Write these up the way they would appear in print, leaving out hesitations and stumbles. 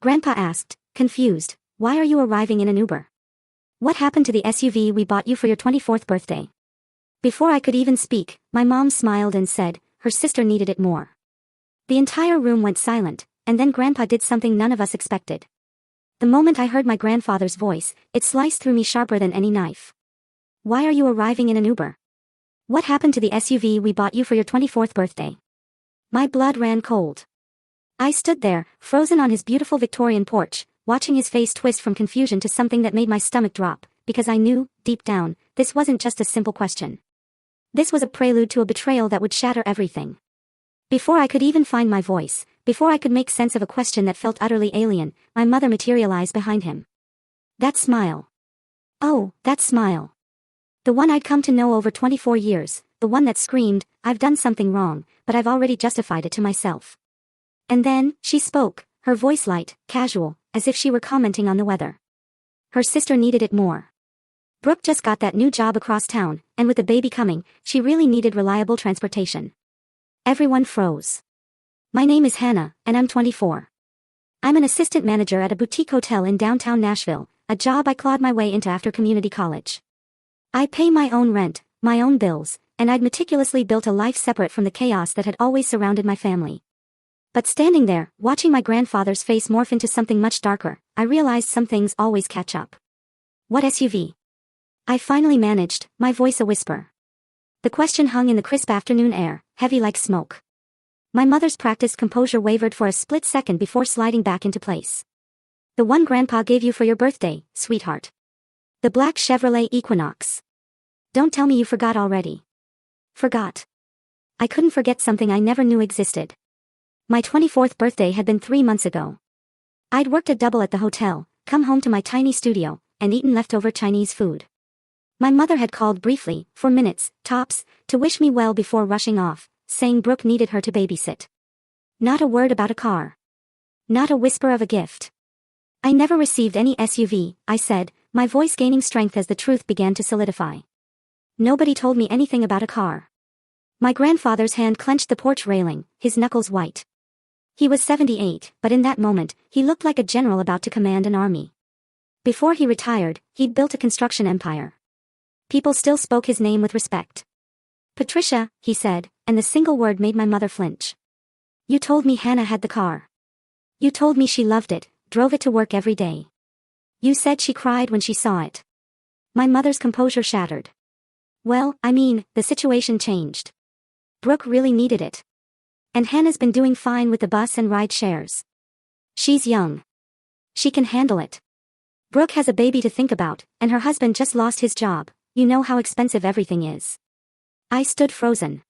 Grandpa asked, confused. Why are you arriving in an Uber? What happened to the SUV we bought you for your 24th birthday? Before I could even speak, my mom smiled and said, her sister needed it more. The entire room went silent, and then Grandpa did something none of us expected. The moment I heard my grandfather's voice, it sliced through me sharper than any knife. Why are you arriving in an Uber? What happened to the SUV we bought you for your 24th birthday? My blood ran cold. I stood there, frozen on his beautiful Victorian porch, watching his face twist from confusion to something that made my stomach drop, because I knew, deep down, this wasn't just a simple question. This was a prelude to a betrayal that would shatter everything. Before I could even find my voice, before I could make sense of a question that felt utterly alien, my mother materialized behind him. That smile. Oh, that smile. The one I'd come to know over 24 years, the one that screamed, I've done something wrong, but I've already justified it to myself. And then, she spoke, her voice light, casual, as if she were commenting on the weather. Her sister needed it more. Brooke just got that new job across town, and with the baby coming, she really needed reliable transportation. Everyone froze. My name is Hannah, and I'm 24. I'm an assistant manager at a boutique hotel in downtown Nashville, a job I clawed my way into after community college. I pay my own rent, my own bills, and I'd meticulously built a life separate from the chaos that had always surrounded my family. But standing there, watching my grandfather's face morph into something much darker, I realized some things always catch up. What SUV? I finally managed, my voice a whisper. The question hung in the crisp afternoon air, heavy like smoke. My mother's practiced composure wavered for a split second before sliding back into place. The one Grandpa gave you for your birthday, sweetheart. The black Chevrolet Equinox. Don't tell me you forgot already. Forgot. I couldn't forget something I never knew existed. My 24th birthday had been 3 months ago. I'd worked a double at the hotel, come home to my tiny studio, and eaten leftover Chinese food. My mother had called briefly, for minutes, tops, to wish me well before rushing off, saying Brooke needed her to babysit. Not a word about a car. Not a whisper of a gift. I never received any SUV, I said, my voice gaining strength as the truth began to solidify. Nobody told me anything about a car. My grandfather's hand clenched the porch railing, his knuckles white. He was 78, but in that moment, he looked like a general about to command an army. Before he retired, he'd built a construction empire. People still spoke his name with respect. Patricia, he said, and the single word made my mother flinch. You told me Hannah had the car. You told me she loved it, drove it to work every day. You said she cried when she saw it. My mother's composure shattered. Well, I mean, the situation changed. Brooke really needed it. And Hannah's been doing fine with the bus and ride shares. She's young. She can handle it. Brooke has a baby to think about, and her husband just lost his job. You know how expensive everything is. I stood frozen.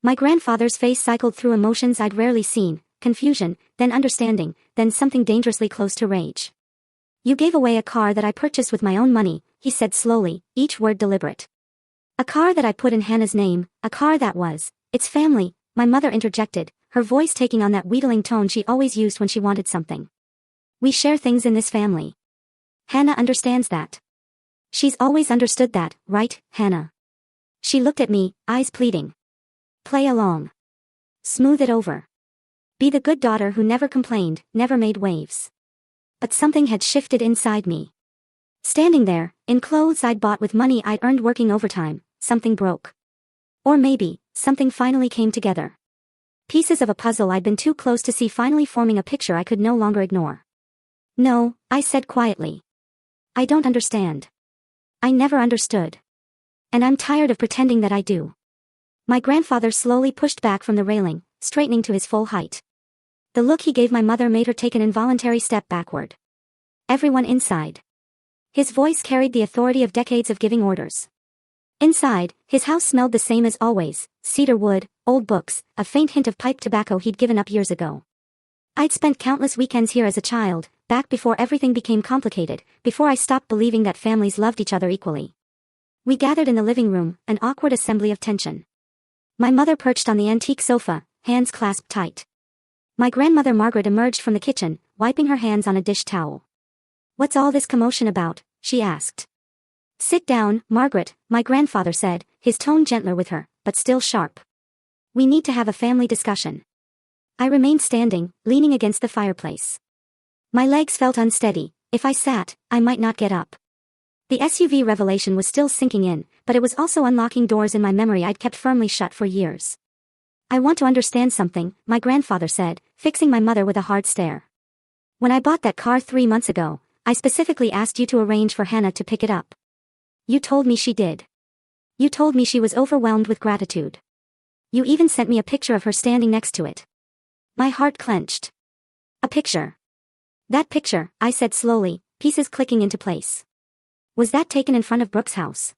My grandfather's face cycled through emotions I'd rarely seen, confusion, then understanding, then something dangerously close to rage. You gave away a car that I purchased with my own money, he said slowly, each word deliberate. A car that I put in Hannah's name, a car that was, it's family, my mother interjected, her voice taking on that wheedling tone she always used when she wanted something. We share things in this family. Hannah understands that. She's always understood that, right, Hannah? She looked at me, eyes pleading. Play along. Smooth it over. Be the good daughter who never complained, never made waves. But something had shifted inside me. Standing there, in clothes I'd bought with money I'd earned working overtime, something broke. Or maybe, something finally came together. Pieces of a puzzle I'd been too close to see finally forming a picture I could no longer ignore. No, I said quietly. I don't understand. I never understood. And I'm tired of pretending that I do. My grandfather slowly pushed back from the railing, straightening to his full height. The look he gave my mother made her take an involuntary step backward. Everyone inside. His voice carried the authority of decades of giving orders. Inside, his house smelled the same as always, cedar wood, old books, a faint hint of pipe tobacco he'd given up years ago. I'd spent countless weekends here as a child, back before everything became complicated, before I stopped believing that families loved each other equally. We gathered in the living room, an awkward assembly of tension. My mother perched on the antique sofa, hands clasped tight. My grandmother Margaret emerged from the kitchen, wiping her hands on a dish towel. What's all this commotion about? She asked. Sit down, Margaret, my grandfather said, his tone gentler with her, but still sharp. We need to have a family discussion. I remained standing, leaning against the fireplace. My legs felt unsteady. If I sat, I might not get up. The SUV revelation was still sinking in, but it was also unlocking doors in my memory I'd kept firmly shut for years. I want to understand something, my grandfather said, fixing my mother with a hard stare. When I bought that car 3 months ago, I specifically asked you to arrange for Hannah to pick it up. You told me she did. You told me she was overwhelmed with gratitude. You even sent me a picture of her standing next to it. My heart clenched. A picture. That picture, I said slowly, pieces clicking into place. Was that taken in front of Brooke's house?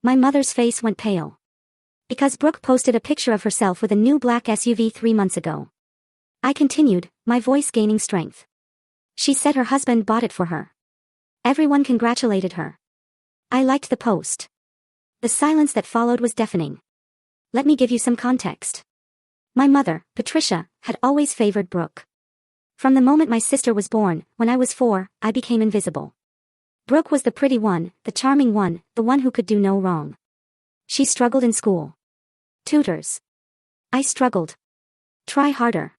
My mother's face went pale. Because Brooke posted a picture of herself with a new black SUV 3 months ago. I continued, my voice gaining strength. She said her husband bought it for her. Everyone congratulated her. I liked the post. The silence that followed was deafening. Let me give you some context. My mother, Patricia, had always favored Brooke. From the moment my sister was born, when I was 4, I became invisible. Brooke was the pretty one, the charming one, the one who could do no wrong. She struggled in school. Tutors. I struggled. Try harder.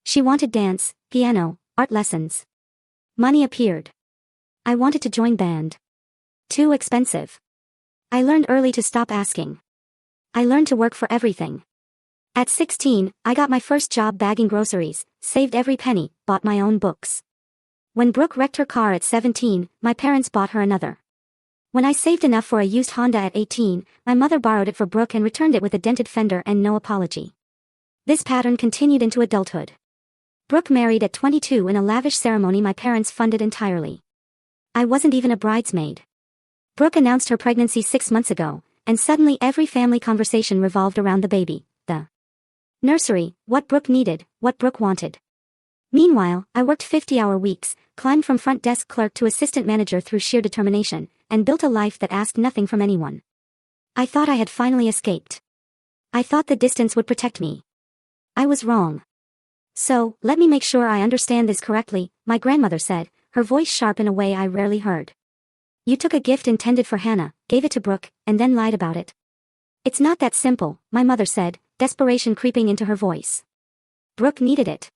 She wanted dance, piano, art lessons. Money appeared. I wanted to join band. Too expensive. I learned early to stop asking. I learned to work for everything. At 16, I got my first job bagging groceries, saved every penny, bought my own books. When Brooke wrecked her car at 17, my parents bought her another. When I saved enough for a used Honda at 18, my mother borrowed it for Brooke and returned it with a dented fender and no apology. This pattern continued into adulthood. Brooke married at 22 in a lavish ceremony my parents funded entirely. I wasn't even a bridesmaid. Brooke announced her pregnancy 6 months ago, and suddenly every family conversation revolved around the baby, the nursery, what Brooke needed, what Brooke wanted. Meanwhile, I worked 50-hour weeks, climbed from front desk clerk to assistant manager through sheer determination, and built a life that asked nothing from anyone. I thought I had finally escaped. I thought the distance would protect me. I was wrong. So, let me make sure I understand this correctly, my grandmother said, her voice sharp in a way I rarely heard. You took a gift intended for Hannah, gave it to Brooke, and then lied about it. It's not that simple, my mother said, desperation creeping into her voice. Brooke needed it.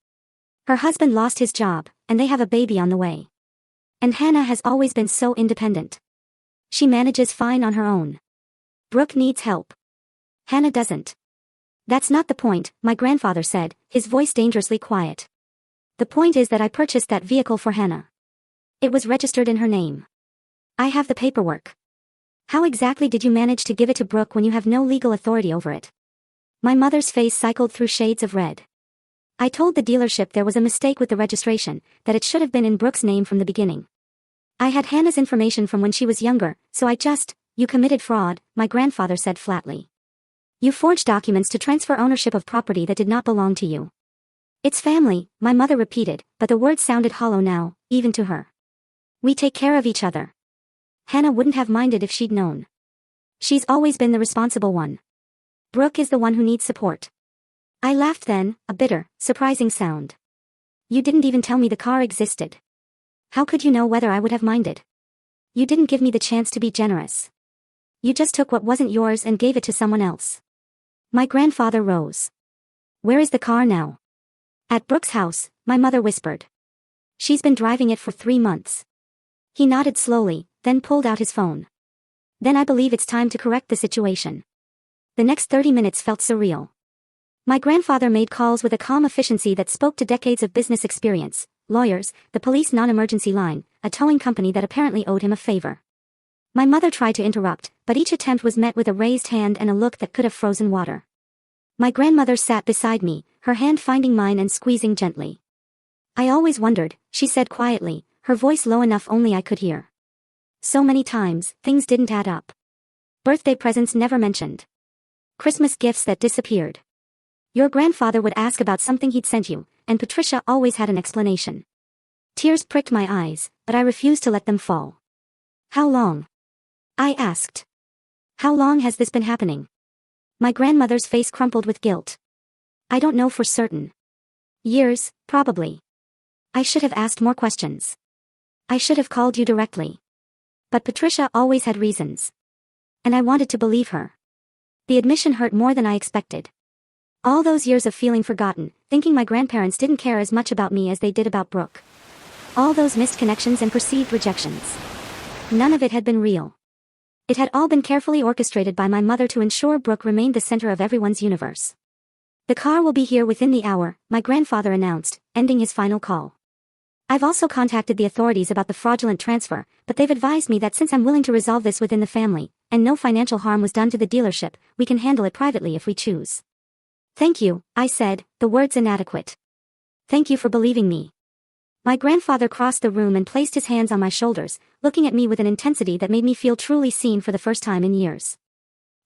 Her husband lost his job, and they have a baby on the way. And Hannah has always been so independent. She manages fine on her own. Brooke needs help. Hannah doesn't. That's not the point, my grandfather said, his voice dangerously quiet. The point is that I purchased that vehicle for Hannah. It was registered in her name. I have the paperwork. How exactly did you manage to give it to Brooke when you have no legal authority over it? My mother's face cycled through shades of red. I told the dealership there was a mistake with the registration, that it should have been in Brooke's name from the beginning. I had Hannah's information from when she was younger, so you committed fraud, my grandfather said flatly. You forged documents to transfer ownership of property that did not belong to you. It's family, my mother repeated, but the words sounded hollow now, even to her. We take care of each other. Hannah wouldn't have minded if she'd known. She's always been the responsible one. Brooke is the one who needs support. I laughed then, a bitter, surprising sound. You didn't even tell me the car existed. How could you know whether I would have minded? You didn't give me the chance to be generous. You just took what wasn't yours and gave it to someone else. My grandfather rose. Where is the car now? At Brooke's house, my mother whispered. She's been driving it for 3 months. He nodded slowly, then pulled out his phone. Then I believe it's time to correct the situation. The next 30 minutes felt surreal. My grandfather made calls with a calm efficiency that spoke to decades of business experience, lawyers, the police non-emergency line, a towing company that apparently owed him a favor. My mother tried to interrupt, but each attempt was met with a raised hand and a look that could have frozen water. My grandmother sat beside me, her hand finding mine and squeezing gently. I always wondered, she said quietly, her voice low enough only I could hear. So many times, things didn't add up. Birthday presents never mentioned. Christmas gifts that disappeared. Your grandfather would ask about something he'd sent you, and Patricia always had an explanation. Tears pricked my eyes, but I refused to let them fall. How long? I asked. How long has this been happening? My grandmother's face crumpled with guilt. I don't know for certain. Years, probably. I should have asked more questions. I should have called you directly. But Patricia always had reasons. And I wanted to believe her. The admission hurt more than I expected. All those years of feeling forgotten, thinking my grandparents didn't care as much about me as they did about Brooke. All those missed connections and perceived rejections. None of it had been real. It had all been carefully orchestrated by my mother to ensure Brooke remained the center of everyone's universe. The car will be here within the hour, my grandfather announced, ending his final call. I've also contacted the authorities about the fraudulent transfer, but they've advised me that since I'm willing to resolve this within the family, and no financial harm was done to the dealership, we can handle it privately if we choose. Thank you, I said, the words inadequate. Thank you for believing me. My grandfather crossed the room and placed his hands on my shoulders, looking at me with an intensity that made me feel truly seen for the first time in years.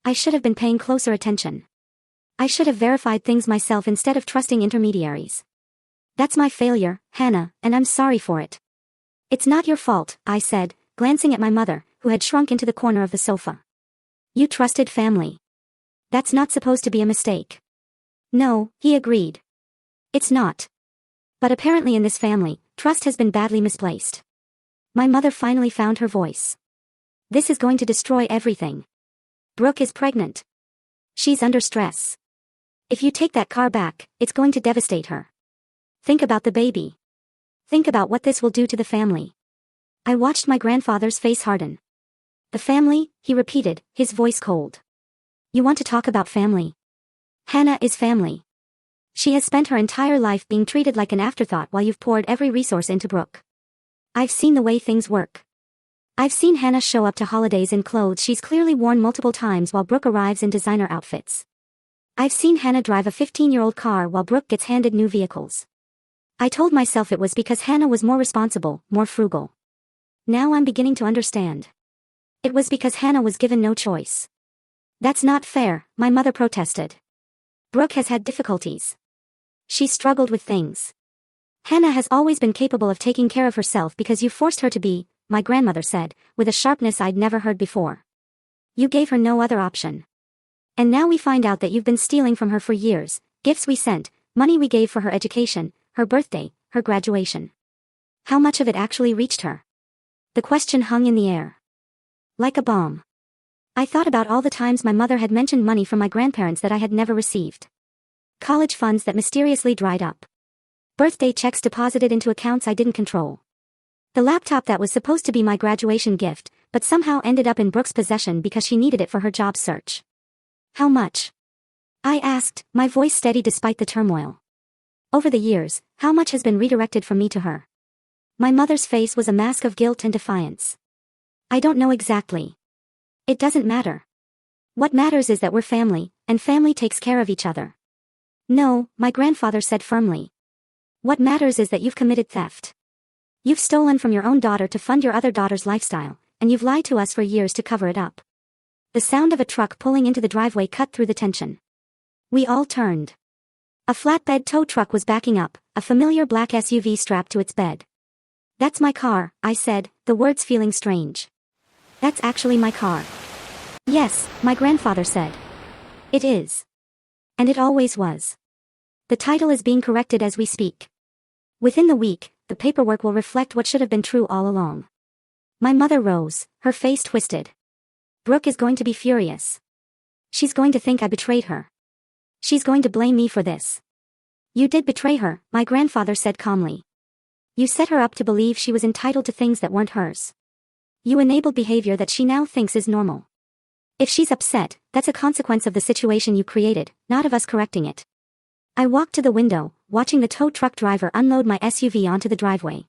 I should have been paying closer attention. I should have verified things myself instead of trusting intermediaries. That's my failure, Hannah, and I'm sorry for it. It's not your fault, I said, glancing at my mother, who had shrunk into the corner of the sofa. You trusted family. That's not supposed to be a mistake. No, he agreed. It's not. But apparently in this family, trust has been badly misplaced. My mother finally found her voice. This is going to destroy everything. Brooke is pregnant. She's under stress. If you take that car back, it's going to devastate her. Think about the baby. Think about what this will do to the family. I watched my grandfather's face harden. The family, he repeated, his voice cold. You want to talk about family? Hannah is family. She has spent her entire life being treated like an afterthought while you've poured every resource into Brooke. I've seen the way things work. I've seen Hannah show up to holidays in clothes she's clearly worn multiple times while Brooke arrives in designer outfits. I've seen Hannah drive a 15-year-old car while Brooke gets handed new vehicles. I told myself it was because Hannah was more responsible, more frugal. Now I'm beginning to understand. It was because Hannah was given no choice. That's not fair, my mother protested. Brooke has had difficulties. She struggled with things. Hannah has always been capable of taking care of herself because you forced her to be, my grandmother said, with a sharpness I'd never heard before. You gave her no other option. And now we find out that you've been stealing from her for years, gifts we sent, money we gave for her education, her birthday, her graduation. How much of it actually reached her? The question hung in the air. Like a bomb. I thought about all the times my mother had mentioned money from my grandparents that I had never received. College funds that mysteriously dried up. Birthday checks deposited into accounts I didn't control. The laptop that was supposed to be my graduation gift, but somehow ended up in Brooke's possession because she needed it for her job search. How much? I asked, my voice steady despite the turmoil. Over the years, how much has been redirected from me to her? My mother's face was a mask of guilt and defiance. I don't know exactly. It doesn't matter. What matters is that we're family, and family takes care of each other. No, my grandfather said firmly. What matters is that you've committed theft. You've stolen from your own daughter to fund your other daughter's lifestyle, and you've lied to us for years to cover it up. The sound of a truck pulling into the driveway cut through the tension. We all turned. A flatbed tow truck was backing up, a familiar black SUV strapped to its bed. That's my car, I said, the words feeling strange. That's actually my car. Yes, my grandfather said. It is. And it always was. The title is being corrected as we speak. Within the week, the paperwork will reflect what should have been true all along. My mother rose, her face twisted. Brooke is going to be furious. She's going to think I betrayed her. She's going to blame me for this. You did betray her, my grandfather said calmly. You set her up to believe she was entitled to things that weren't hers. You enabled behavior that she now thinks is normal. If she's upset, that's a consequence of the situation you created, not of us correcting it. I walked to the window, watching the tow truck driver unload my SUV onto the driveway.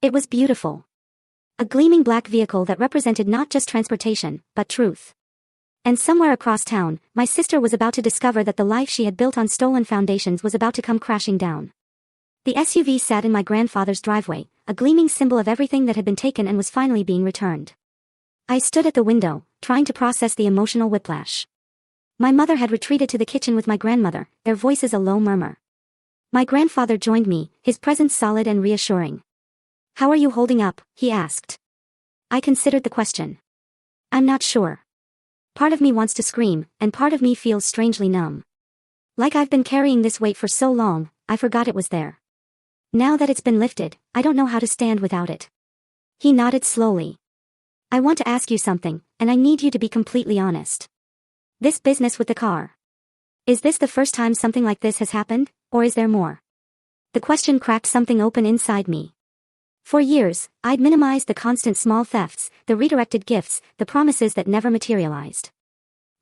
It was beautiful. A gleaming black vehicle that represented not just transportation, but truth. And somewhere across town, my sister was about to discover that the life she had built on stolen foundations was about to come crashing down. The SUV sat in my grandfather's driveway, a gleaming symbol of everything that had been taken and was finally being returned. I stood at the window, trying to process the emotional whiplash. My mother had retreated to the kitchen with my grandmother, their voices a low murmur. My grandfather joined me, his presence solid and reassuring. How are you holding up? He asked. I considered the question. I'm not sure. Part of me wants to scream, and part of me feels strangely numb. Like I've been carrying this weight for so long, I forgot it was there. Now that it's been lifted, I don't know how to stand without it. He nodded slowly. I want to ask you something, and I need you to be completely honest. This business with the car. Is this the first time something like this has happened, or is there more? The question cracked something open inside me. For years, I'd minimized the constant small thefts, the redirected gifts, the promises that never materialized.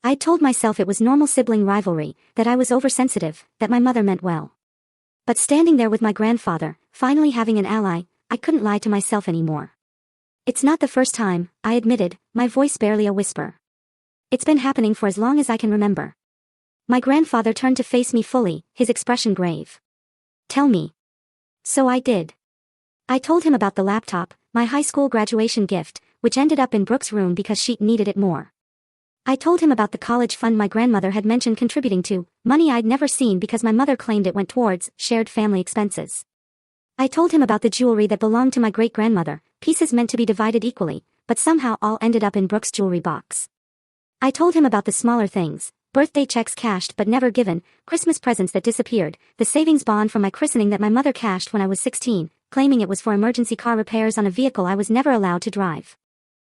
I'd told myself it was normal sibling rivalry, that I was oversensitive, that my mother meant well. But standing there with my grandfather, finally having an ally, I couldn't lie to myself anymore. It's not the first time, I admitted, my voice barely a whisper. It's been happening for as long as I can remember. My grandfather turned to face me fully, his expression grave. Tell me. So I did. I told him about the laptop, my high school graduation gift, which ended up in Brooke's room because she needed it more. I told him about the college fund my grandmother had mentioned contributing to, money I'd never seen because my mother claimed it went towards shared family expenses. I told him about the jewelry that belonged to my great-grandmother, pieces meant to be divided equally, but somehow all ended up in Brooke's jewelry box. I told him about the smaller things, birthday checks cashed but never given, Christmas presents that disappeared, the savings bond from my christening that my mother cashed when I was 16, claiming it was for emergency car repairs on a vehicle I was never allowed to drive.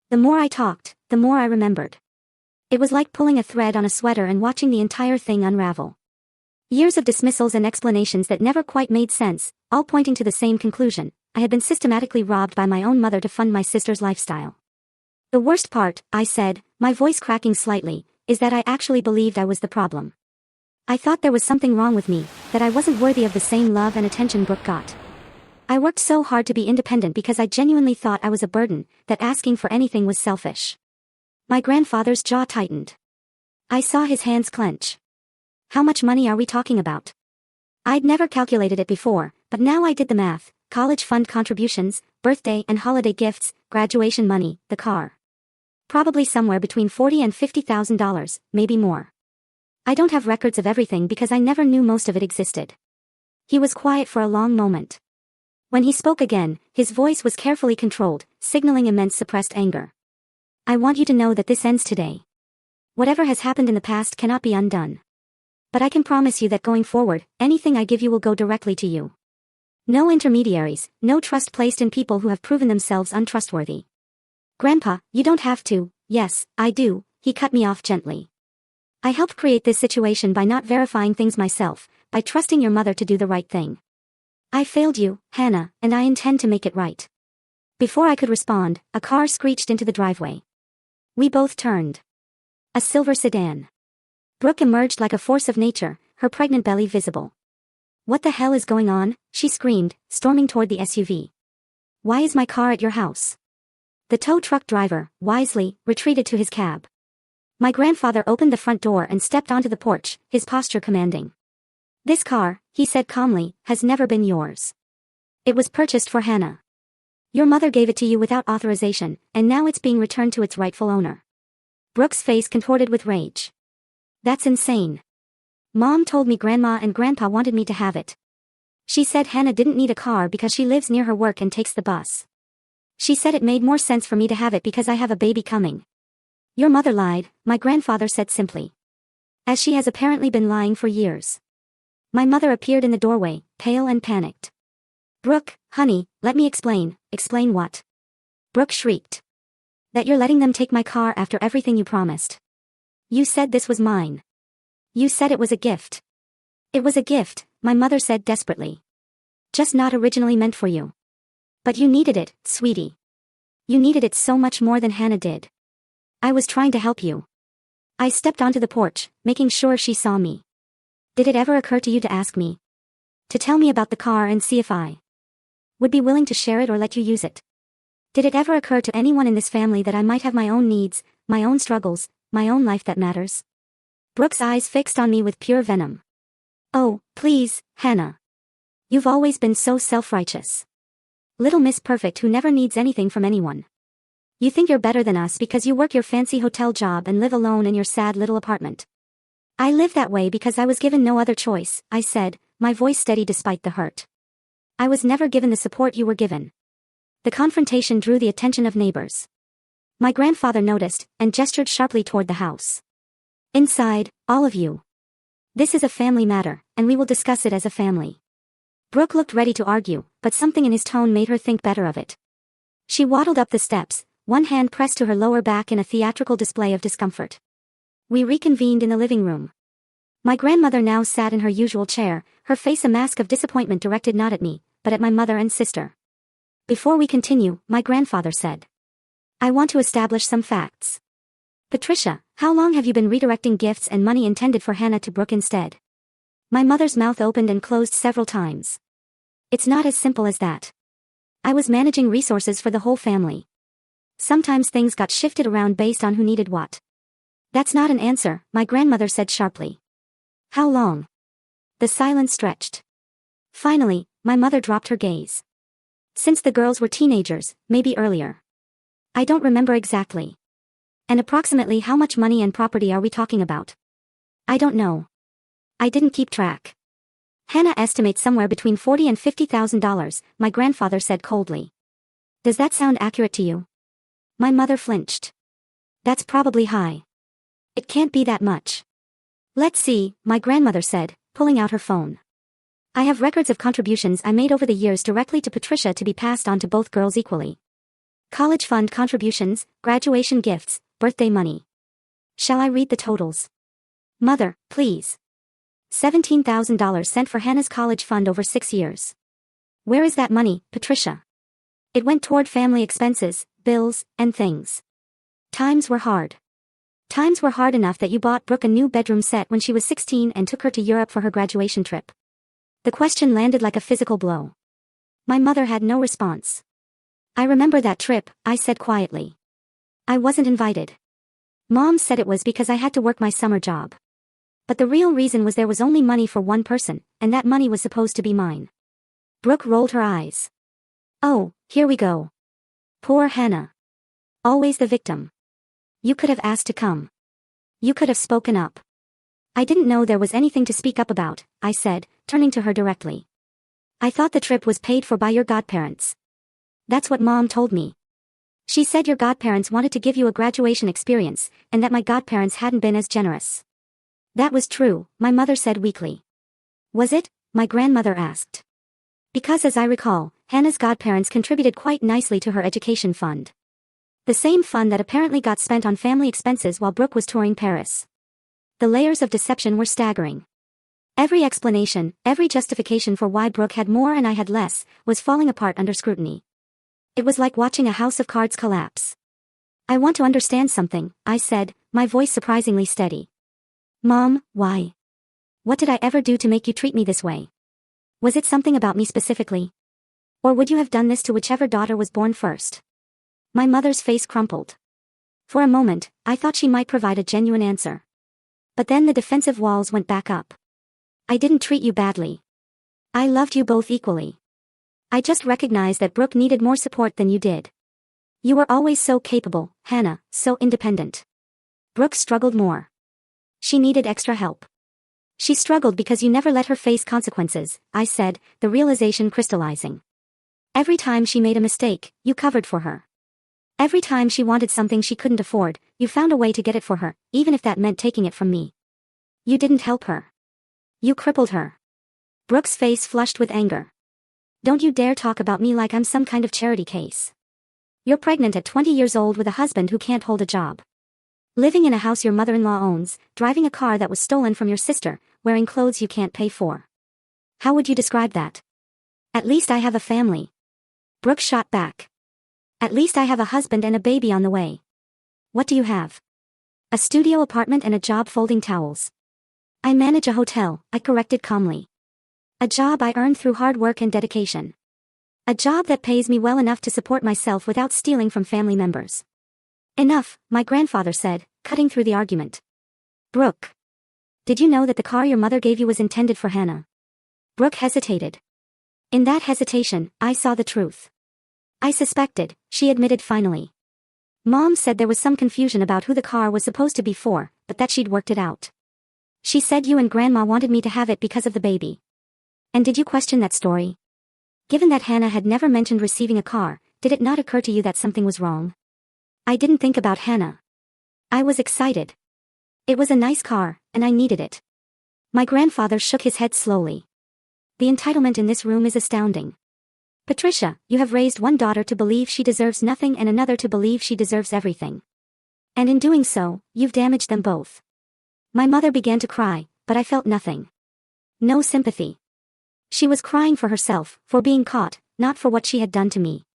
The more I talked, the more I remembered. It was like pulling a thread on a sweater and watching the entire thing unravel. Years of dismissals and explanations that never quite made sense, all pointing to the same conclusion. I had been systematically robbed by my own mother to fund my sister's lifestyle. The worst part, I said, my voice cracking slightly, is that I actually believed I was the problem. I thought there was something wrong with me, that I wasn't worthy of the same love and attention Brooke got. I worked so hard to be independent because I genuinely thought I was a burden, that asking for anything was selfish. My grandfather's jaw tightened. I saw his hands clench. How much money are we talking about? I'd never calculated it before, but now I did the math, college fund contributions, birthday and holiday gifts, graduation money, the car. Probably somewhere between $40,000 and $50,000, maybe more. I don't have records of everything because I never knew most of it existed. He was quiet for a long moment. When he spoke again, his voice was carefully controlled, signaling immense suppressed anger. I want you to know that this ends today. Whatever has happened in the past cannot be undone. But I can promise you that going forward, anything I give you will go directly to you. No intermediaries, no trust placed in people who have proven themselves untrustworthy. Grandpa, you don't have to. Yes, I do, he cut me off gently. I helped create this situation by not verifying things myself, by trusting your mother to do the right thing. I failed you, Hannah, and I intend to make it right. Before I could respond, a car screeched into the driveway. We both turned. A silver sedan. Brooke emerged like a force of nature, her pregnant belly visible. What the hell is going on? She screamed, storming toward the SUV. Why is my car at your house? The tow truck driver, wisely, retreated to his cab. My grandfather opened the front door and stepped onto the porch, his posture commanding. This car, he said calmly, has never been yours. It was purchased for Hannah. Your mother gave it to you without authorization, and now it's being returned to its rightful owner. Brooke's face contorted with rage. That's insane. Mom told me Grandma and Grandpa wanted me to have it. She said Hannah didn't need a car because she lives near her work and takes the bus. She said it made more sense for me to have it because I have a baby coming. Your mother lied, my grandfather said simply. As she has apparently been lying for years. My mother appeared in the doorway, pale and panicked. Brooke, honey, let me explain. Explain what? Brooke shrieked. That you're letting them take my car after everything you promised. You said this was mine. You said it was a gift. It was a gift, my mother said desperately. Just not originally meant for you. But you needed it, sweetie. You needed it so much more than Hannah did. I was trying to help you. I stepped onto the porch, making sure she saw me. Did it ever occur to you to ask me? To tell me about the car and see if I would be willing to share it or let you use it? Did it ever occur to anyone in this family that I might have my own needs, my own struggles, my own life that matters? Brooke's eyes fixed on me with pure venom. Oh, please, Hannah. You've always been so self-righteous. Little Miss Perfect who never needs anything from anyone. You think you're better than us because you work your fancy hotel job and live alone in your sad little apartment. I live that way because I was given no other choice, I said, my voice steady despite the hurt. I was never given the support you were given. The confrontation drew the attention of neighbors. My grandfather noticed, and gestured sharply toward the house. Inside, all of you. This is a family matter, and we will discuss it as a family. Brooke looked ready to argue, but something in his tone made her think better of it. She waddled up the steps, one hand pressed to her lower back in a theatrical display of discomfort. We reconvened in the living room. My grandmother now sat in her usual chair, her face a mask of disappointment directed not at me, but at my mother and sister. Before we continue, my grandfather said, I want to establish some facts. Patricia, how long have you been redirecting gifts and money intended for Hannah to Brooke instead? My mother's mouth opened and closed several times. It's not as simple as that. I was managing resources for the whole family. Sometimes things got shifted around based on who needed what. That's not an answer, my grandmother said sharply. How long? The silence stretched. Finally, my mother dropped her gaze. Since the girls were teenagers, maybe earlier. I don't remember exactly. And approximately how much money and property are we talking about? I don't know. I didn't keep track. Hannah estimates somewhere between $40,000 and $50,000, my grandfather said coldly. Does that sound accurate to you? My mother flinched. That's probably high. It can't be that much. Let's see, my grandmother said, pulling out her phone. I have records of contributions I made over the years directly to Patricia to be passed on to both girls equally. College fund contributions, graduation gifts, birthday money. Shall I read the totals? Mother, please. $17,000 sent for Hannah's college fund over 6 years. Where is that money, Patricia? It went toward family expenses, bills, and things. Times were hard. Times were hard enough that you bought Brooke a new bedroom set when she was 16 and took her to Europe for her graduation trip. The question landed like a physical blow. My mother had no response. I remember that trip, I said quietly. I wasn't invited. Mom said it was because I had to work my summer job. But the real reason was there was only money for one person, and that money was supposed to be mine. Brooke rolled her eyes. Oh, here we go. Poor Hannah. Always the victim. You could have asked to come. You could have spoken up. I didn't know there was anything to speak up about, I said, turning to her directly. I thought the trip was paid for by your godparents. That's what Mom told me. She said your godparents wanted to give you a graduation experience, and that my godparents hadn't been as generous. That was true, my mother said weakly. Was it? My grandmother asked. Because as I recall, Hannah's godparents contributed quite nicely to her education fund. The same fund that apparently got spent on family expenses while Brooke was touring Paris. The layers of deception were staggering. Every explanation, every justification for why Brooke had more and I had less, was falling apart under scrutiny. It was like watching a house of cards collapse. I want to understand something, I said, my voice surprisingly steady. Mom, why? What did I ever do to make you treat me this way? Was it something about me specifically? Or would you have done this to whichever daughter was born first? My mother's face crumpled. For a moment, I thought she might provide a genuine answer. But then the defensive walls went back up. I didn't treat you badly. I loved you both equally. I just recognized that Brooke needed more support than you did. You were always so capable, Hannah, so independent. Brooke struggled more. She needed extra help. She struggled because you never let her face consequences, I said, the realization crystallizing. Every time she made a mistake, you covered for her. Every time she wanted something she couldn't afford, you found a way to get it for her, even if that meant taking it from me. You didn't help her. You crippled her. Brooke's face flushed with anger. Don't you dare talk about me like I'm some kind of charity case. You're pregnant at 20 years old with a husband who can't hold a job. Living in a house your mother-in-law owns, driving a car that was stolen from your sister, wearing clothes you can't pay for. How would you describe that? At least I have a family. Brooke shot back. At least I have a husband and a baby on the way. What do you have? A studio apartment and a job folding towels. I manage a hotel, I corrected calmly. A job I earned through hard work and dedication. A job that pays me well enough to support myself without stealing from family members. Enough, my grandfather said, cutting through the argument. Brooke. Did you know that the car your mother gave you was intended for Hannah? Brooke hesitated. In that hesitation, I saw the truth. I suspected, she admitted finally. Mom said there was some confusion about who the car was supposed to be for, but that she'd worked it out. She said you and Grandma wanted me to have it because of the baby. And did you question that story? Given that Hannah had never mentioned receiving a car, did it not occur to you that something was wrong? I didn't think about Hannah. I was excited. It was a nice car, and I needed it. My grandfather shook his head slowly. The entitlement in this room is astounding. Patricia, you have raised one daughter to believe she deserves nothing and another to believe she deserves everything. And in doing so, you've damaged them both. My mother began to cry, but I felt nothing. No sympathy. She was crying for herself, for being caught, not for what she had done to me.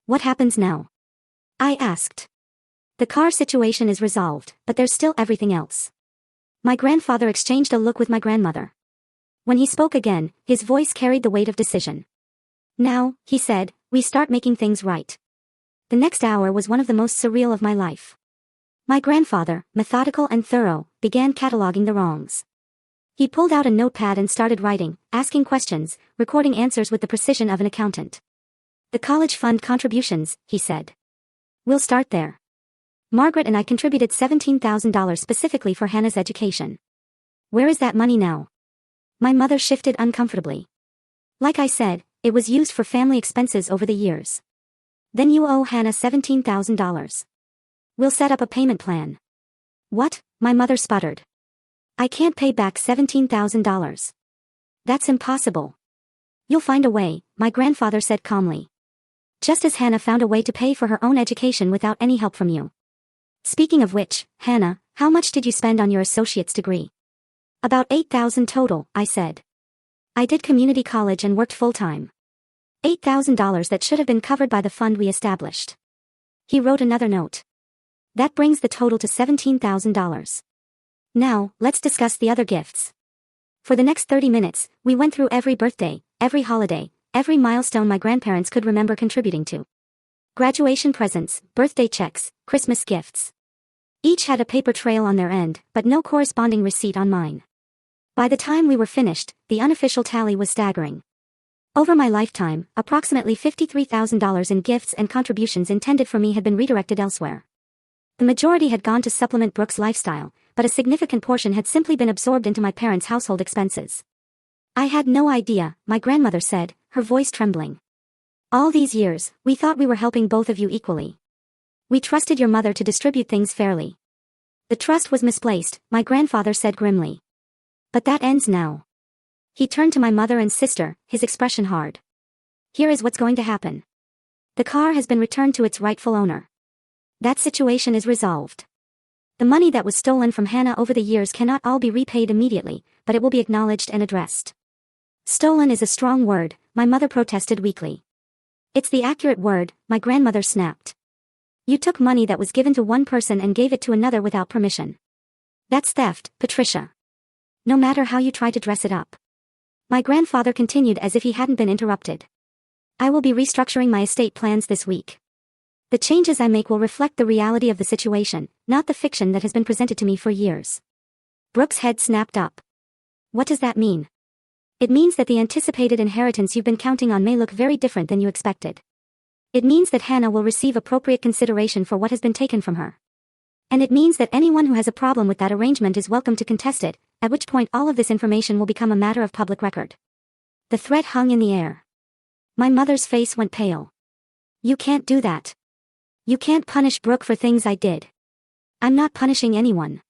What happens now? I asked. The car situation is resolved, but there's still everything else. My grandfather exchanged a look with my grandmother. When he spoke again, his voice carried the weight of decision. Now, he said, we start making things right. The next hour was one of the most surreal of my life. My grandfather, methodical and thorough, began cataloging the wrongs. He pulled out a notepad and started writing, asking questions, recording answers with the precision of an accountant. The college fund contributions, he said. We'll start there. Margaret and I contributed $17,000 specifically for Hannah's education. Where is that money now? My mother shifted uncomfortably. Like I said, it was used for family expenses over the years. Then you owe Hannah $17,000. We'll set up a payment plan. What? My mother sputtered. I can't pay back $17,000. That's impossible. You'll find a way, my grandfather said calmly. Just as Hannah found a way to pay for her own education without any help from you. Speaking of which, Hannah, how much did you spend on your associate's degree? About $8,000 total, I said. I did community college and worked full-time. $8,000 that should have been covered by the fund we established. He wrote another note. That brings the total to $17,000. Now, let's discuss the other gifts. For the next 30 minutes, we went through every birthday, every holiday, every milestone my grandparents could remember contributing to. Graduation presents, birthday checks, Christmas gifts. Each had a paper trail on their end, but no corresponding receipt on mine. By the time we were finished, the unofficial tally was staggering. Over my lifetime, approximately $53,000 in gifts and contributions intended for me had been redirected elsewhere. The majority had gone to supplement Brooke's lifestyle, but a significant portion had simply been absorbed into my parents' household expenses. I had no idea, my grandmother said, her voice trembling. All these years, we thought we were helping both of you equally. We trusted your mother to distribute things fairly. The trust was misplaced, my grandfather said grimly. But that ends now. He turned to my mother and sister, his expression hard. Here is what's going to happen. The car has been returned to its rightful owner. That situation is resolved. The money that was stolen from Hannah over the years cannot all be repaid immediately, but it will be acknowledged and addressed. Stolen is a strong word, my mother protested weakly. It's the accurate word, my grandmother snapped. You took money that was given to one person and gave it to another without permission. That's theft, Patricia. No matter how you try to dress it up. My grandfather continued as if he hadn't been interrupted. I will be restructuring my estate plans this week. The changes I make will reflect the reality of the situation, not the fiction that has been presented to me for years. Brooke's head snapped up. What does that mean? It means that the anticipated inheritance you've been counting on may look very different than you expected. It means that Hannah will receive appropriate consideration for what has been taken from her. And it means that anyone who has a problem with that arrangement is welcome to contest it, at which point all of this information will become a matter of public record. The threat hung in the air. My mother's face went pale. You can't do that. You can't punish Brooke for things I did. I'm not punishing anyone.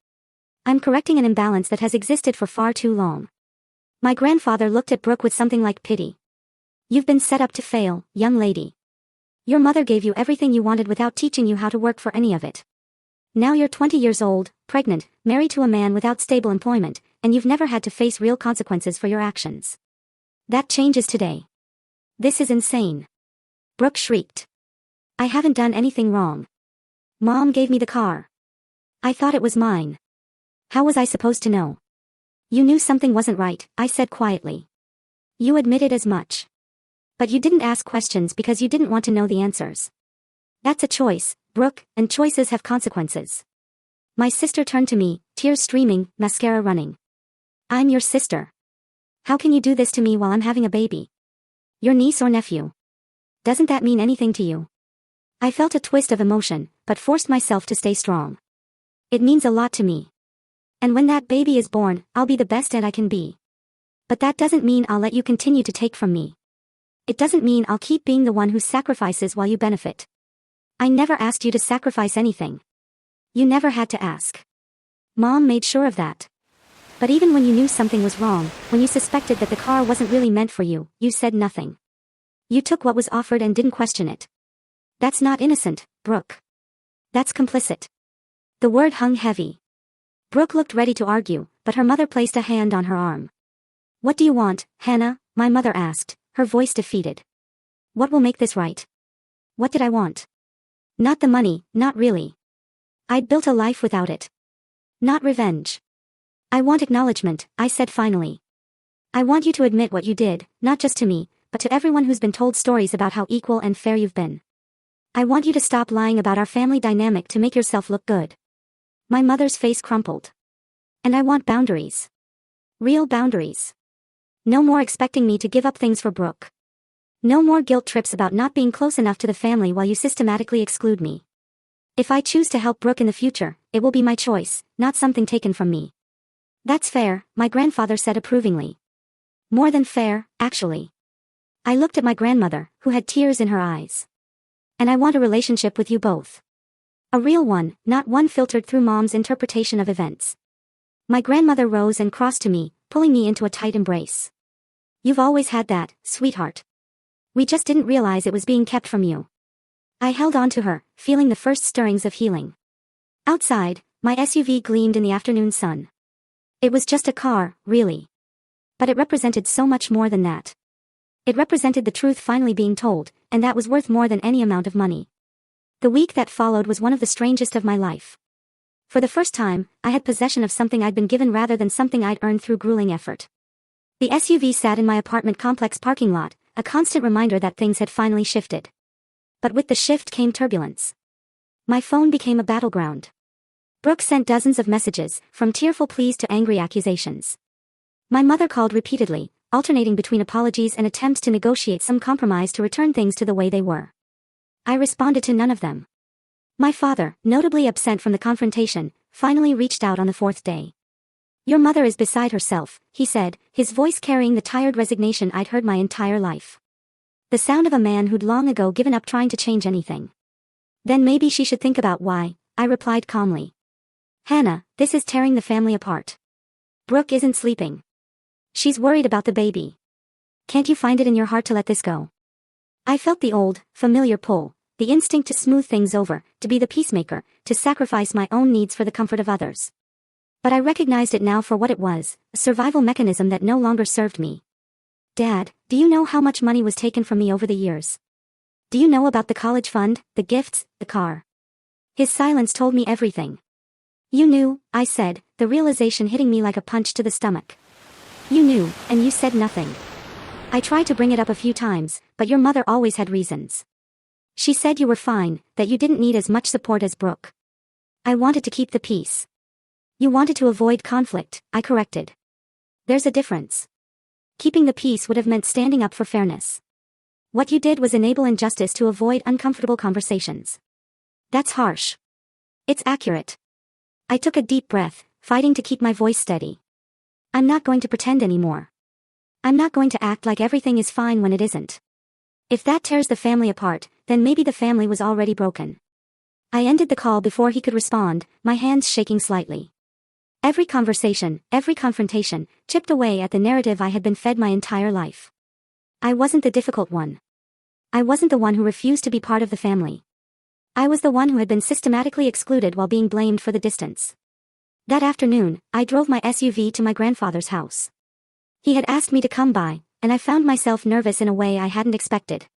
I'm correcting an imbalance that has existed for far too long. My grandfather looked at Brooke with something like pity. You've been set up to fail, young lady. Your mother gave you everything you wanted without teaching you how to work for any of it. Now you're 20 years old, pregnant, married to a man without stable employment, and you've never had to face real consequences for your actions. That changes today. This is insane. Brooke shrieked. I haven't done anything wrong. Mom gave me the car. I thought it was mine. How was I supposed to know? You knew something wasn't right, I said quietly. You admitted as much. But you didn't ask questions because you didn't want to know the answers. That's a choice, Brooke, and choices have consequences. My sister turned to me, tears streaming, mascara running. I'm your sister. How can you do this to me while I'm having a baby? Your niece or nephew? Doesn't that mean anything to you? I felt a twist of emotion, but forced myself to stay strong. It means a lot to me. And when that baby is born, I'll be the best aunt I can be. But that doesn't mean I'll let you continue to take from me. It doesn't mean I'll keep being the one who sacrifices while you benefit. I never asked you to sacrifice anything. You never had to ask. Mom made sure of that. But even when you knew something was wrong, when you suspected that the car wasn't really meant for you, you said nothing. You took what was offered and didn't question it. That's not innocent, Brooke. That's complicit. The word hung heavy. Brooke looked ready to argue, but her mother placed a hand on her arm. What do you want, Hannah? My mother asked, her voice defeated. What will make this right? What did I want? Not the money, not really. I'd built a life without it. Not revenge. I want acknowledgement, I said finally. I want you to admit what you did, not just to me, but to everyone who's been told stories about how equal and fair you've been. I want you to stop lying about our family dynamic to make yourself look good. My mother's face crumpled. And I want boundaries. Real boundaries. No more expecting me to give up things for Brooke. No more guilt trips about not being close enough to the family while you systematically exclude me. If I choose to help Brooke in the future, it will be my choice, not something taken from me. That's fair, my grandfather said approvingly. More than fair, actually. I looked at my grandmother, who had tears in her eyes. And I want a relationship with you both. A real one, not one filtered through Mom's interpretation of events. My grandmother rose and crossed to me, pulling me into a tight embrace. You've always had that, sweetheart. We just didn't realize it was being kept from you. I held on to her, feeling the first stirrings of healing. Outside, my SUV gleamed in the afternoon sun. It was just a car, really. But it represented so much more than that. It represented the truth finally being told, and that was worth more than any amount of money. The week that followed was one of the strangest of my life. For the first time, I had possession of something I'd been given rather than something I'd earned through grueling effort. The SUV sat in my apartment complex parking lot, a constant reminder that things had finally shifted. But with the shift came turbulence. My phone became a battleground. Brooke sent dozens of messages, from tearful pleas to angry accusations. My mother called repeatedly, alternating between apologies and attempts to negotiate some compromise to return things to the way they were. I responded to none of them. My father, notably absent from the confrontation, finally reached out on the fourth day. Your mother is beside herself, he said, his voice carrying the tired resignation I'd heard my entire life. The sound of a man who'd long ago given up trying to change anything. Then maybe she should think about why, I replied calmly. Hannah, this is tearing the family apart. Brooke isn't sleeping. She's worried about the baby. Can't you find it in your heart to let this go? I felt the old, familiar pull, the instinct to smooth things over, to be the peacemaker, to sacrifice my own needs for the comfort of others. But I recognized it now for what it was, a survival mechanism that no longer served me. Dad, do you know how much money was taken from me over the years? Do you know about the college fund, the gifts, the car? His silence told me everything. You knew, I said, the realization hitting me like a punch to the stomach. You knew, and you said nothing. I tried to bring it up a few times, but your mother always had reasons. She said you were fine, that you didn't need as much support as Brooke. I wanted to keep the peace. You wanted to avoid conflict, I corrected. There's a difference. Keeping the peace would have meant standing up for fairness. What you did was enable injustice to avoid uncomfortable conversations. That's harsh. It's accurate. I took a deep breath, fighting to keep my voice steady. I'm not going to pretend anymore. I'm not going to act like everything is fine when it isn't. If that tears the family apart, then maybe the family was already broken. I ended the call before he could respond, my hands shaking slightly. Every conversation, every confrontation, chipped away at the narrative I had been fed my entire life. I wasn't the difficult one. I wasn't the one who refused to be part of the family. I was the one who had been systematically excluded while being blamed for the distance. That afternoon, I drove my SUV to my grandfather's house. He had asked me to come by, and I found myself nervous in a way I hadn't expected.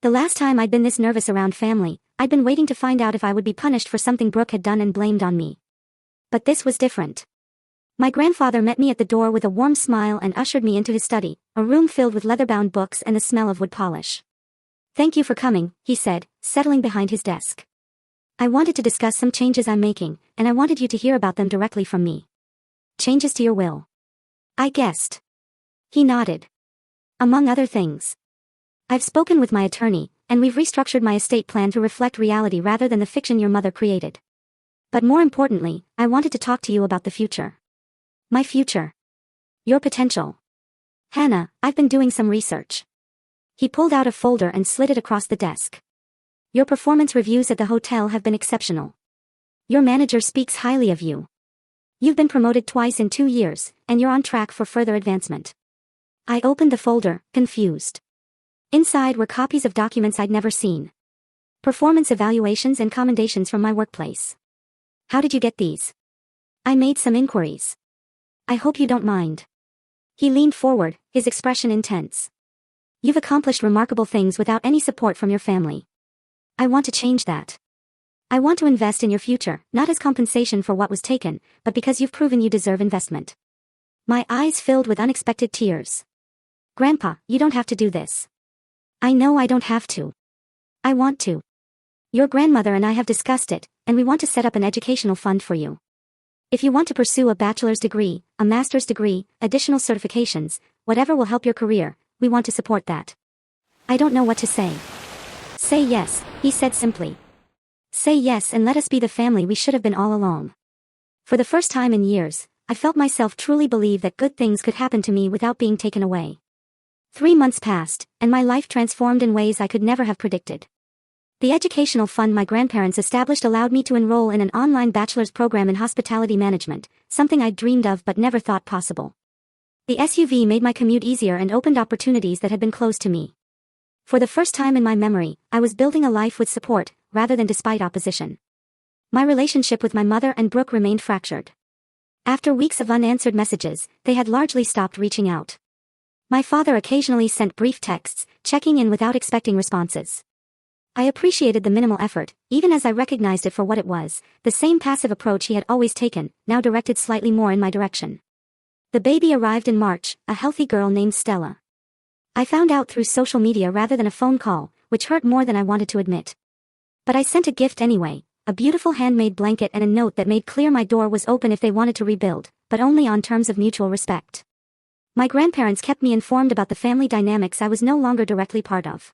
The last time I'd been this nervous around family, I'd been waiting to find out if I would be punished for something Brooke had done and blamed on me. But this was different. My grandfather met me at the door with a warm smile and ushered me into his study, a room filled with leather-bound books and the smell of wood polish. Thank you for coming, he said, settling behind his desk. I wanted to discuss some changes I'm making, and I wanted you to hear about them directly from me. Changes to your will. I guessed. He nodded. Among other things. I've spoken with my attorney, and we've restructured my estate plan to reflect reality rather than the fiction your mother created. But more importantly, I wanted to talk to you about the future. My future. Your potential. Hannah, I've been doing some research. He pulled out a folder and slid it across the desk. Your performance reviews at the hotel have been exceptional. Your manager speaks highly of you. You've been promoted twice in 2 years, and you're on track for further advancement. I opened the folder, confused. Inside were copies of documents I'd never seen. Performance evaluations and commendations from my workplace. How did you get these? I made some inquiries. I hope you don't mind. He leaned forward, his expression intense. You've accomplished remarkable things without any support from your family. I want to change that. I want to invest in your future, not as compensation for what was taken, but because you've proven you deserve investment. My eyes filled with unexpected tears. Grandpa, you don't have to do this. I know I don't have to. I want to. Your grandmother and I have discussed it, and we want to set up an educational fund for you. If you want to pursue a bachelor's degree, a master's degree, additional certifications, whatever will help your career, we want to support that. I don't know what to say. Say yes, he said simply. Say yes and let us be the family we should have been all along. For the first time in years, I felt myself truly believe that good things could happen to me without being taken away. 3 months passed, and my life transformed in ways I could never have predicted. The educational fund my grandparents established allowed me to enroll in an online bachelor's program in hospitality management, something I'd dreamed of but never thought possible. The SUV made my commute easier and opened opportunities that had been closed to me. For the first time in my memory, I was building a life with support, rather than despite opposition. My relationship with my mother and Brooke remained fractured. After weeks of unanswered messages, they had largely stopped reaching out. My father occasionally sent brief texts, checking in without expecting responses. I appreciated the minimal effort, even as I recognized it for what it was, the same passive approach he had always taken, now directed slightly more in my direction. The baby arrived in March, a healthy girl named Stella. I found out through social media rather than a phone call, which hurt more than I wanted to admit. But I sent a gift anyway, a beautiful handmade blanket and a note that made clear my door was open if they wanted to rebuild, but only on terms of mutual respect. My grandparents kept me informed about the family dynamics I was no longer directly part of.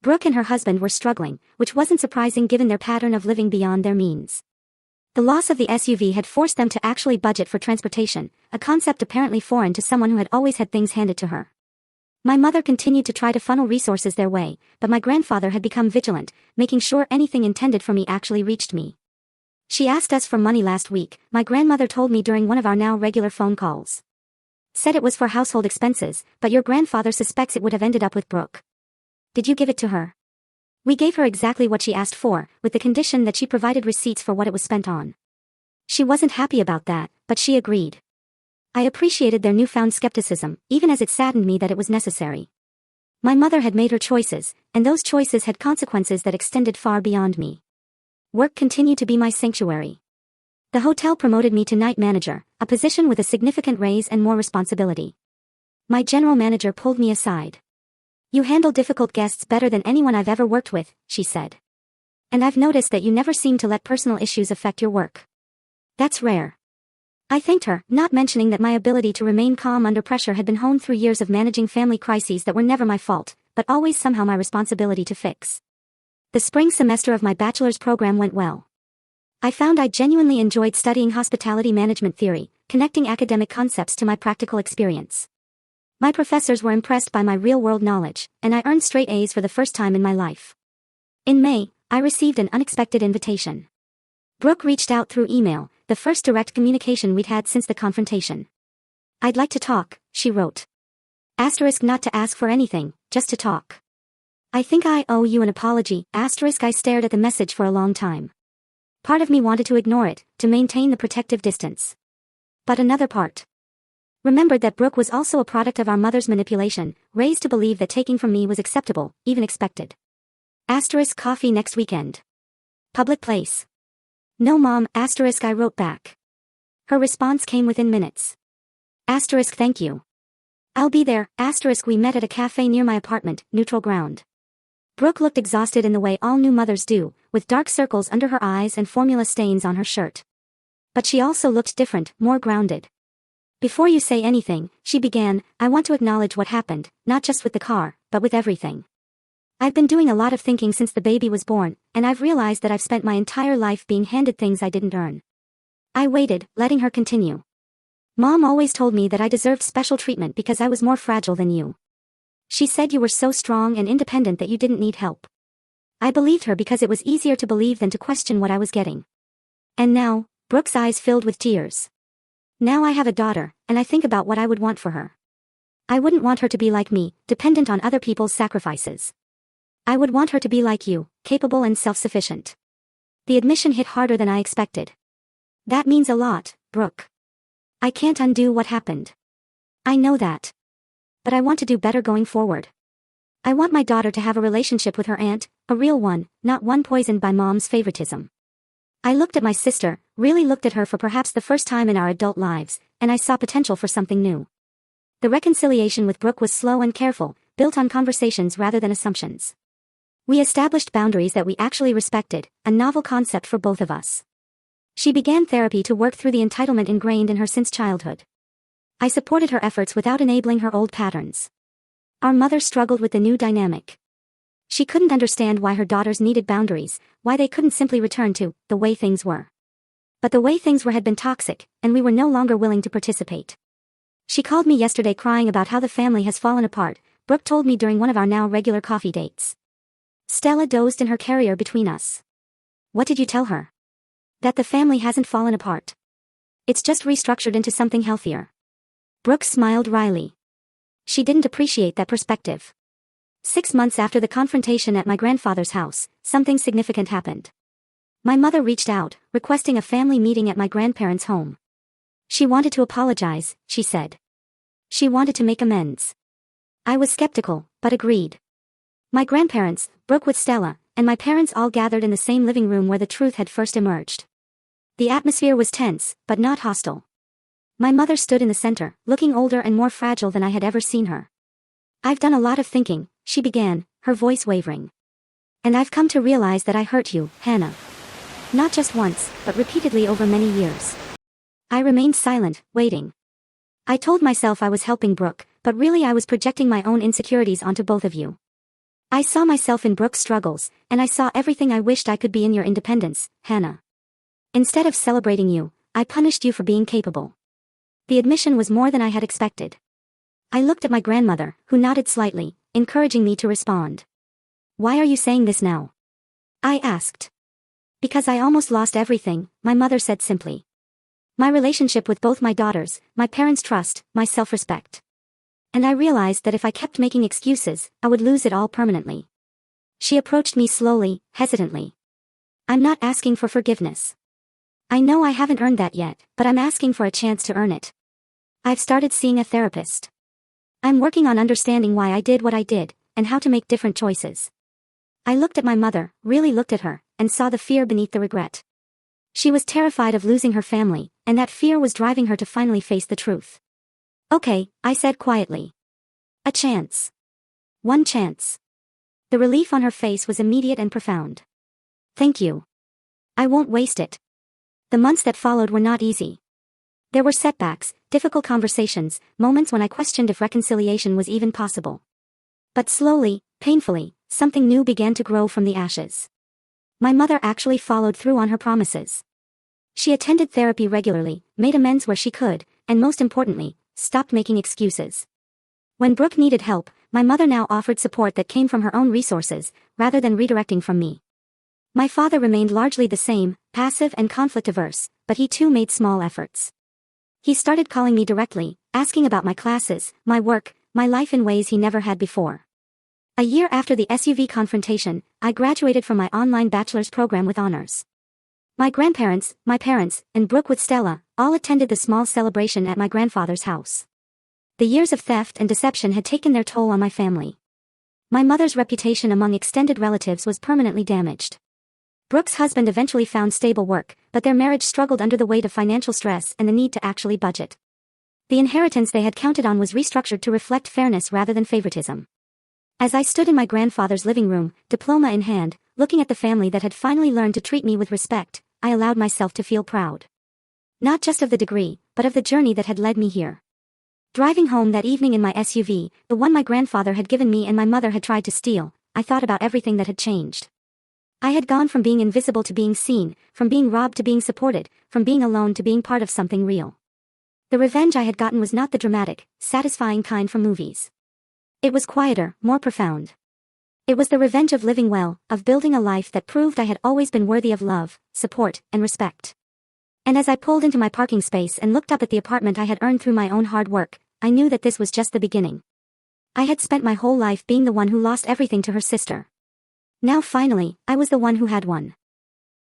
Brooke and her husband were struggling, which wasn't surprising given their pattern of living beyond their means. The loss of the SUV had forced them to actually budget for transportation, a concept apparently foreign to someone who had always had things handed to her. My mother continued to try to funnel resources their way, but my grandfather had become vigilant, making sure anything intended for me actually reached me. She asked us for money last week, my grandmother told me during one of our now regular phone calls. Said it was for household expenses, but your grandfather suspects it would have ended up with Brooke. Did you give it to her? We gave her exactly what she asked for, with the condition that she provided receipts for what it was spent on. She wasn't happy about that, but she agreed. I appreciated their newfound skepticism, even as it saddened me that it was necessary. My mother had made her choices, and those choices had consequences that extended far beyond me. Work continued to be my sanctuary. The hotel promoted me to night manager, a position with a significant raise and more responsibility. My general manager pulled me aside. You handle difficult guests better than anyone I've ever worked with, she said. And I've noticed that you never seem to let personal issues affect your work. That's rare. I thanked her, not mentioning that my ability to remain calm under pressure had been honed through years of managing family crises that were never my fault, but always somehow my responsibility to fix. The spring semester of my bachelor's program went well. I found I genuinely enjoyed studying hospitality management theory, connecting academic concepts to my practical experience. My professors were impressed by my real-world knowledge, and I earned straight A's for the first time in my life. In May, I received an unexpected invitation. Brooke reached out through email, the first direct communication we'd had since the confrontation. I'd like to talk, she wrote. Asterisk not to ask for anything, just to talk. I think I owe you an apology, asterisk I stared at the message for a long time. Part of me wanted to ignore it, to maintain the protective distance. But another part remembered that Brooke was also a product of our mother's manipulation, raised to believe that taking from me was acceptable, even expected. Asterisk coffee next weekend. Public place. No mom, asterisk I wrote back. Her response came within minutes. Asterisk thank you. I'll be there, asterisk we met at a cafe near my apartment, neutral ground. Brooke looked exhausted in the way all new mothers do, with dark circles under her eyes and formula stains on her shirt. But she also looked different, more grounded. Before you say anything, she began, I want to acknowledge what happened, not just with the car, but with everything. I've been doing a lot of thinking since the baby was born, and I've realized that I've spent my entire life being handed things I didn't earn. I waited, letting her continue. Mom always told me that I deserved special treatment because I was more fragile than you. She said you were so strong and independent that you didn't need help. I believed her because it was easier to believe than to question what I was getting. And now, Brooke's eyes filled with tears. Now I have a daughter, and I think about what I would want for her. I wouldn't want her to be like me, dependent on other people's sacrifices. I would want her to be like you, capable and self-sufficient. The admission hit harder than I expected. That means a lot, Brooke. I can't undo what happened. I know that. But I want to do better going forward. I want my daughter to have a relationship with her aunt, A real one, not one poisoned by mom's favoritism. I looked at my sister, really looked at her for perhaps the first time in our adult lives, and I saw potential for something new. The reconciliation with Brooke was slow and careful, built on conversations rather than assumptions. We established boundaries that we actually respected, a novel concept for both of us. She began therapy to work through the entitlement ingrained in her since childhood. I supported her efforts without enabling her old patterns. Our mother struggled with the new dynamic. She couldn't understand why her daughters needed boundaries, why they couldn't simply return to the way things were. But the way things were had been toxic, and we were no longer willing to participate. She called me yesterday crying about how the family has fallen apart, Brooke told me during one of our now regular coffee dates. Stella dozed in her carrier between us. What did you tell her? That the family hasn't fallen apart. It's just restructured into something healthier. Brooke smiled wryly. She didn't appreciate that perspective. 6 months after the confrontation at my grandfather's house, something significant happened. My mother reached out, requesting a family meeting at my grandparents' home. She wanted to apologize, she said. She wanted to make amends. I was skeptical, but agreed. My grandparents, Brooke with Stella, and my parents all gathered in the same living room where the truth had first emerged. The atmosphere was tense, but not hostile. My mother stood in the center, looking older and more fragile than I had ever seen her. I've done a lot of thinking, she began, her voice wavering. And I've come to realize that I hurt you, Hannah. Not just once, but repeatedly over many years. I remained silent, waiting. I told myself I was helping Brooke, but really I was projecting my own insecurities onto both of you. I saw myself in Brooke's struggles, and I saw everything I wished I could be in your independence, Hannah. Instead of celebrating you, I punished you for being capable. The admission was more than I had expected. I looked at my grandmother, who nodded slightly, encouraging me to respond. Why are you saying this now? I asked. Because I almost lost everything, my mother said simply. My relationship with both my daughters, my parents' trust, my self-respect. And I realized that if I kept making excuses, I would lose it all permanently. She approached me slowly, hesitantly. I'm not asking for forgiveness. I know I haven't earned that yet, but I'm asking for a chance to earn it. I've started seeing a therapist. I'm working on understanding why I did what I did, and how to make different choices. I looked at my mother, really looked at her, and saw the fear beneath the regret. She was terrified of losing her family, and that fear was driving her to finally face the truth. Okay, I said quietly. A chance. One chance. The relief on her face was immediate and profound. Thank you. I won't waste it. The months that followed were not easy. There were setbacks, difficult conversations, moments when I questioned if reconciliation was even possible. But slowly, painfully, something new began to grow from the ashes. My mother actually followed through on her promises. She attended therapy regularly, made amends where she could, and most importantly, stopped making excuses. When Brooke needed help, my mother now offered support that came from her own resources, rather than redirecting from me. My father remained largely the same, passive and conflict-averse, but he too made small efforts. He started calling me directly, asking about my classes, my work, my life in ways he never had before. A year after the SUV confrontation, I graduated from my online bachelor's program with honors. My grandparents, my parents, and Brooke with Stella, all attended the small celebration at my grandfather's house. The years of theft and deception had taken their toll on my family. My mother's reputation among extended relatives was permanently damaged. Brooke's husband eventually found stable work, but their marriage struggled under the weight of financial stress and the need to actually budget. The inheritance they had counted on was restructured to reflect fairness rather than favoritism. As I stood in my grandfather's living room, diploma in hand, looking at the family that had finally learned to treat me with respect, I allowed myself to feel proud. Not just of the degree, but of the journey that had led me here. Driving home that evening in my SUV, the one my grandfather had given me and my mother had tried to steal, I thought about everything that had changed. I had gone from being invisible to being seen, from being robbed to being supported, from being alone to being part of something real. The revenge I had gotten was not the dramatic, satisfying kind from movies. It was quieter, more profound. It was the revenge of living well, of building a life that proved I had always been worthy of love, support, and respect. And as I pulled into my parking space and looked up at the apartment I had earned through my own hard work, I knew that this was just the beginning. I had spent my whole life being the one who lost everything to her sister. Now finally, I was the one who had won.